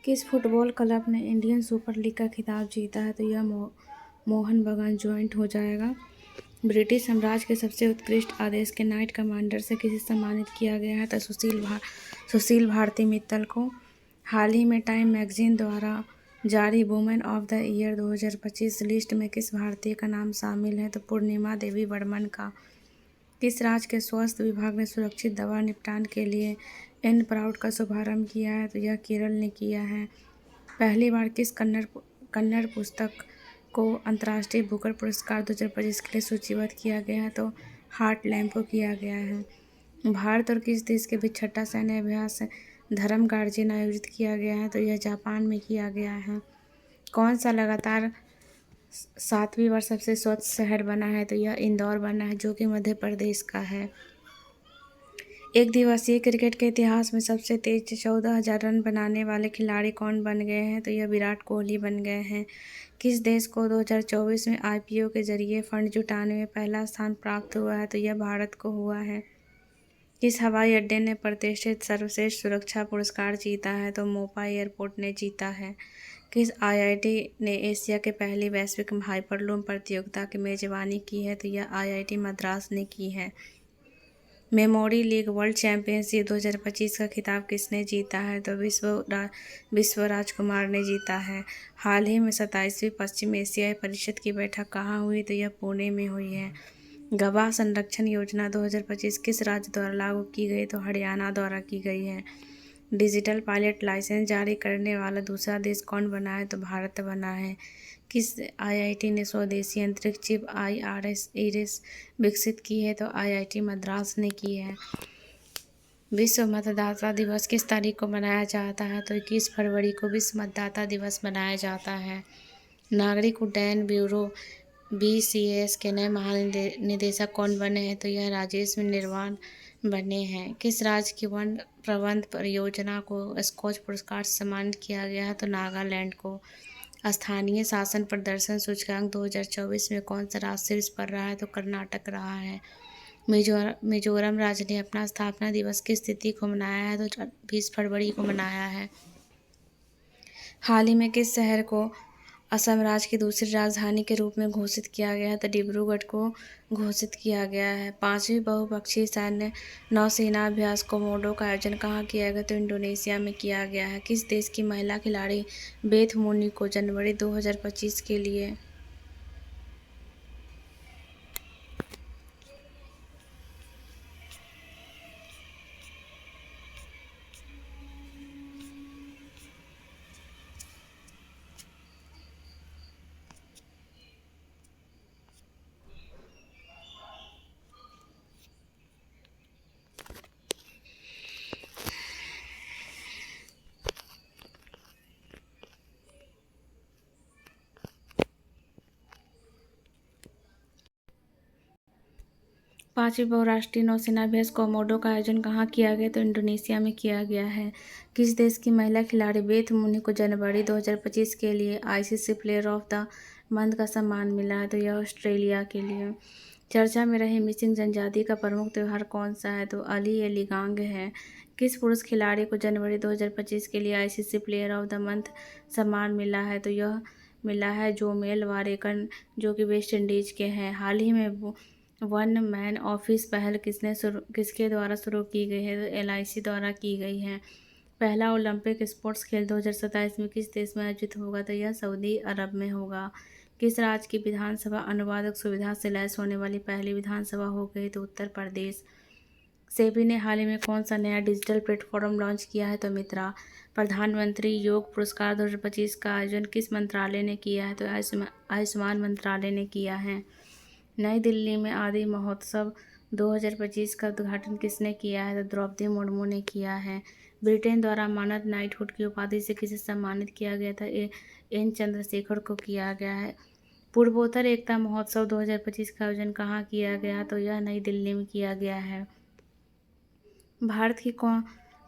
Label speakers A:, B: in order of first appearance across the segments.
A: किस football club ने Indian super league का खिताब जीता है? तो यह मोहन बगान जॉइंट हो जाएगा। ब्रिटिश साम्राज्य के सबसे उत्कृष्ट आदेश के नाइट कमांडर से किसे सम्मानित किया गया है? तो सुशील भारती मित्तल को। हाल ही में टाइम मैगजीन द्वारा जारी women of the year 2025 list में किस भारतीय का नाम शामिल है? तो पूर्णिमा देवी बर्मन का। किस राज्य के स्वास्थ्य विभाग ने सुरक्षित दवा निपटान के लिए एन प्राउड का शुभारंभ किया है? तो यह केरल ने किया है। पहली बार किस कन्नड़ पुस्तक को अंतर्राष्ट्रीय बुकर पुरस्कार 2025 के लिए सूचीबद्ध किया गया है? तो हार्ट लैम्प को किया गया है। भारत और किस देश के बीच छठा सैन्य अभ्यास धर्म गार्जियन आयोजित किया गया है? तो यह जापान में किया गया है। कौन सा लगातार 7वीं बार सबसे स्वच्छ शहर बना है? तो यह इंदौर बना है, जो कि मध्य प्रदेश का है। एक दिवसीय क्रिकेट के इतिहास में सबसे तेज 14,000 रन बनाने वाले खिलाड़ी कौन बन गए हैं? तो यह विराट कोहली बन गए हैं। किस देश को 2024 में IPO के जरिए फंड जुटाने में पहला स्थान प्राप्त हुआ है? तो यह भारत को हुआ है। किस हवाई अड्डे ने प्रतिष्ठित सर्वश्रेष्ठ सुरक्षा पुरस्कार जीता है? तो मोपा एयरपोर्ट ने जीता है। किस IIT ने एशिया के पहली वैश्विक हाइपरलूप प्रतियोगिता की मेजबानी की है? तो यह IIT मद्रास ने की है। मेमोरी लीग वर्ल्ड चैंपियनशिप 2025 का खिताब किसने जीता है? तो विश्वराज कुमार ने जीता है। हाल ही में 27वीं पश्चिम एशियाई परिषद की बैठक कहाँ हुई? तो यह पुणे में हुई है। गवाह संरक्षण योजना 2025 किस राज्य द्वारा लागू की गई? तो हरियाणा द्वारा की गई है। डिजिटल पायलट लाइसेंस जारी करने वाला दूसरा देश कौन बना है? तो भारत बना है। किस IIT ने स्वदेशी अंतरिक्ष चिप IRS विकसित की है? तो IIT मद्रास ने की है। विश्व मतदाता दिवस किस तारीख को मनाया जाता है? तो 21 फरवरी को विश्व मतदाता दिवस मनाया जाता है। नागरिक उड्डयन ब्यूरो BCS के नए महानिदेशक कौन बने हैं? तो यह राजेश निर्वाण बने हैं। किस राज्य की वन प्रबंध परियोजना को स्कॉच पुरस्कार से सम्मानित किया गया है? तो नागालैंड को। स्थानीय शासन प्रदर्शन सूचकांक 2024 में कौन सा राज्य शीर्ष पर रहा है? तो कर्नाटक रहा है। मिजोरम राज्य ने अपना स्थापना दिवस किस तिथि को मनाया है? तो 20 फरवरी को मनाया है। हाल ही में किस शहर को असम राज्य की दूसरी राजधानी के रूप में घोषित किया गया है? तो डिब्रूगढ़ को घोषित किया गया है। 5वीं बहुपक्षीय सैन्य नौसेना अभ्यास कोमोडो का आयोजन कहाँ किया गया? तो इंडोनेशिया में किया गया है। किस देश की महिला खिलाड़ी बेथ मुनी को जनवरी 2025 के लिए 5वीं बहुराष्ट्रीय नौसेना अभ्यास कोमोडो का आयोजन कहाँ किया गया? तो इंडोनेशिया में किया गया है। किस देश की महिला खिलाड़ी बेथ मुनी को जनवरी 2025 के लिए ICC player of the month का सम्मान मिला है? तो यह ऑस्ट्रेलिया के लिए। चर्चा में रहे मिसिंग जनजाति का प्रमुख त्यौहार कौन सा है? तो अली ए लिगांग है। किस पुरुष खिलाड़ी को जनवरी 2025 के लिए ICC player of the month सम्मान मिला है? तो यह मिला है जोमेल वारेकन, जो कि वेस्ट इंडीज के हैं। हाल ही में वन मैन ऑफिस पहल किसके द्वारा शुरू की गई है? तो LIC द्वारा की गई है। पहला ओलंपिक स्पोर्ट्स खेल 2027 में किस देश में आयोजित होगा? तो यह सऊदी अरब में होगा। किस राज्य की विधानसभा अनुवादक सुविधा से लैस होने वाली पहली विधानसभा हो गई? तो उत्तर प्रदेश। सेबी ने हाल ही में कौन सा नया डिजिटल प्लेटफॉर्म लॉन्च किया है? तो मित्रा। प्रधानमंत्री योग पुरस्कार 2025 का आयोजन किस मंत्रालय ने किया है? तो आयुष्मान मंत्रालय ने किया है। नई दिल्ली में आदि महोत्सव 2025 का उद्घाटन किसने किया है? तो द्रौपदी मुर्मू ने किया है। ब्रिटेन द्वारा मानद नाइटहुड की उपाधि से किसे सम्मानित किया गया था? N चंद्रशेखर को किया गया है। पूर्वोत्तर एकता महोत्सव 2025 का आयोजन कहाँ किया गया? तो यह नई दिल्ली में किया गया है। भारत की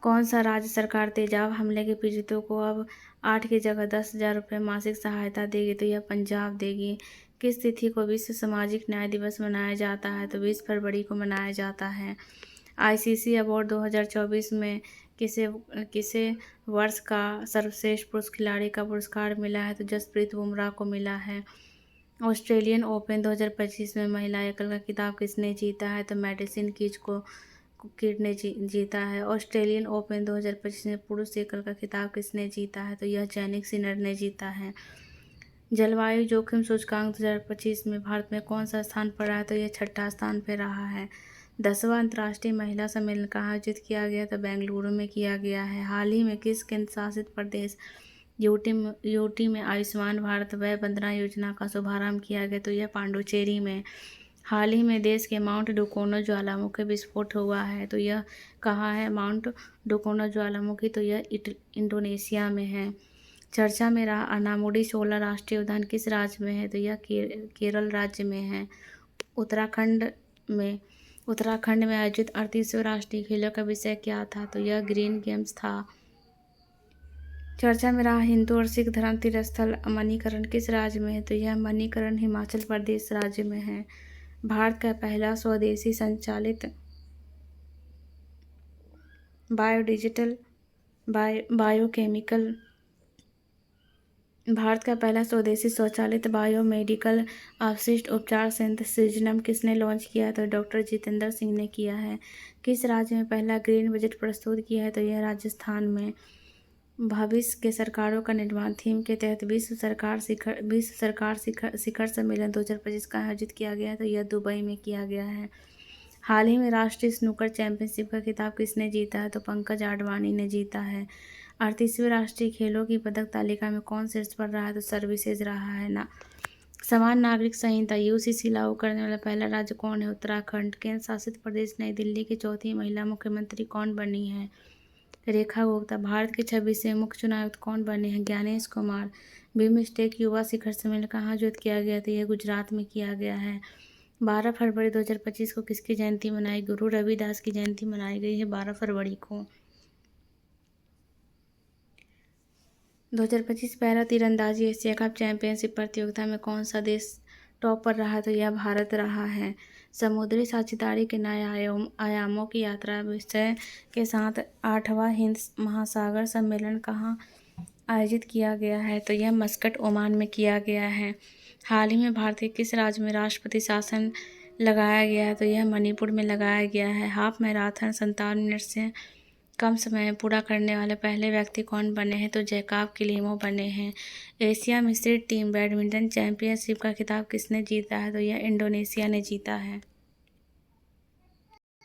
A: कौन सा राज्य सरकार तेजाब हमले के पीड़ितों को अब 8 की जगह 10,000 रुपये मासिक सहायता देगी? तो यह पंजाब देगी। किस तिथि को विश्व सामाजिक न्याय दिवस मनाया जाता है? तो 20 फरवरी को मनाया जाता है। आईसीसी अवार्ड 2024 में किसे किसे वर्ष का सर्वश्रेष्ठ पुरुष खिलाड़ी का पुरस्कार मिला है? तो जसप्रीत बुमराह को मिला है। ऑस्ट्रेलियन ओपन 2025 में महिला एकल का खिताब किसने जीता है? तो मैडिसन कीज ने जीता है। ऑस्ट्रेलियन ओपन 2025 में पुरुष एकल का खिताब किसने जीता है? तो यह जैनिक सिनर ने जीता है। जलवायु जोखिम सूचकांक 2025 में भारत में कौन सा स्थान पर रहा है? तो यह 6ठा स्थान पर रहा है। 10वां अंतर्राष्ट्रीय महिला सम्मेलन कहाँ आयोजित किया गया? तो बेंगलुरु में किया गया है। हाल ही में किस केंद्र शासित प्रदेश यूटी में आयुष्मान भारत वय वंदना योजना का शुभारंभ किया गया? तो यह पांडुचेरी में। हाल ही में देश के माउंट डुकोनो ज्वालामुखी विस्फोट हुआ है, तो यह कहाँ है? माउंट डुकोनो ज्वालामुखी, तो यह इंडोनेशिया में है। चर्चा में रहा अनामुडी शोला राष्ट्रीय उद्यान किस राज्य में है? तो यह केरल राज्य में है। उत्तराखंड में आयोजित 38वें राष्ट्रीय खेलों का विषय क्या था? तो यह ग्रीन गेम्स था। चर्चा में रहा हिंदू और सिख धर्म तीर्थस्थल मणिकरण किस राज्य में है? तो यह मणिकरण हिमाचल प्रदेश राज्य में है। भारत का पहला स्वदेशी संचालित स्वचालित बायोमेडिकल अपशिष्ट उपचार संयंत्र सिजनम किसने लॉन्च किया है? तो डॉक्टर जितेंद्र सिंह ने किया है। किस राज्य में पहला ग्रीन बजट प्रस्तुत किया है? तो यह राजस्थान में। भविष्य के सरकारों का निर्माण थीम के तहत विश्व सरकार शिखर सम्मेलन 2025 का आयोजित किया गया है, तो यह दुबई में किया गया है। हाल ही में राष्ट्रीय स्नूकर चैंपियनशिप का खिताब किसने जीता है? तो पंकज आडवाणी ने जीता है। 38वें राष्ट्रीय खेलों की पदक तालिका में कौन शीर्ष पर रहा है? तो सर्विसेज रहा है ना। समान नागरिक संहिता यूसीसी लागू करने वाला पहला राज्य कौन है? उत्तराखंड। केंद्र शासित प्रदेश नई दिल्ली की चौथी महिला मुख्यमंत्री कौन बनी है? रेखा गुप्ता। भारत के 26वें मुख्य चुनाव आयुक्त कौन बने हैं? ज्ञानेश कुमार। बिम्स्टेक युवा शिखर सम्मेलन कहाँ आयोजित किया गया? तो यह गुजरात में किया गया है। 12 फरवरी 2025 को किसकी जयंती मनाई? गुरु रविदास की जयंती मनाई गई है 12 फरवरी को। 2025 पैरा तीरंदाजी एशिया कप चैंपियनशिप प्रतियोगिता में कौन सा देश टॉप पर रहा? तो यह भारत रहा है। समुद्री साझेदारी के नए आयामों की यात्रा विषय के साथ 8वां हिंद महासागर सम्मेलन कहाँ आयोजित किया गया है? तो यह मस्कट ओमान में किया गया है। हाल ही में भारत के किस राज्य में राष्ट्रपति शासन लगाया गया है? तो यह मणिपुर में लगाया गया है। हाफ मैराथन 57 मिनट से कम समय में पूरा करने वाले पहले व्यक्ति कौन बने हैं? तो जैकब किलिमो बने हैं। एशिया मिश्रित टीम बैडमिंटन चैंपियनशिप का खिताब किसने जीता है? तो यह इंडोनेशिया ने जीता है।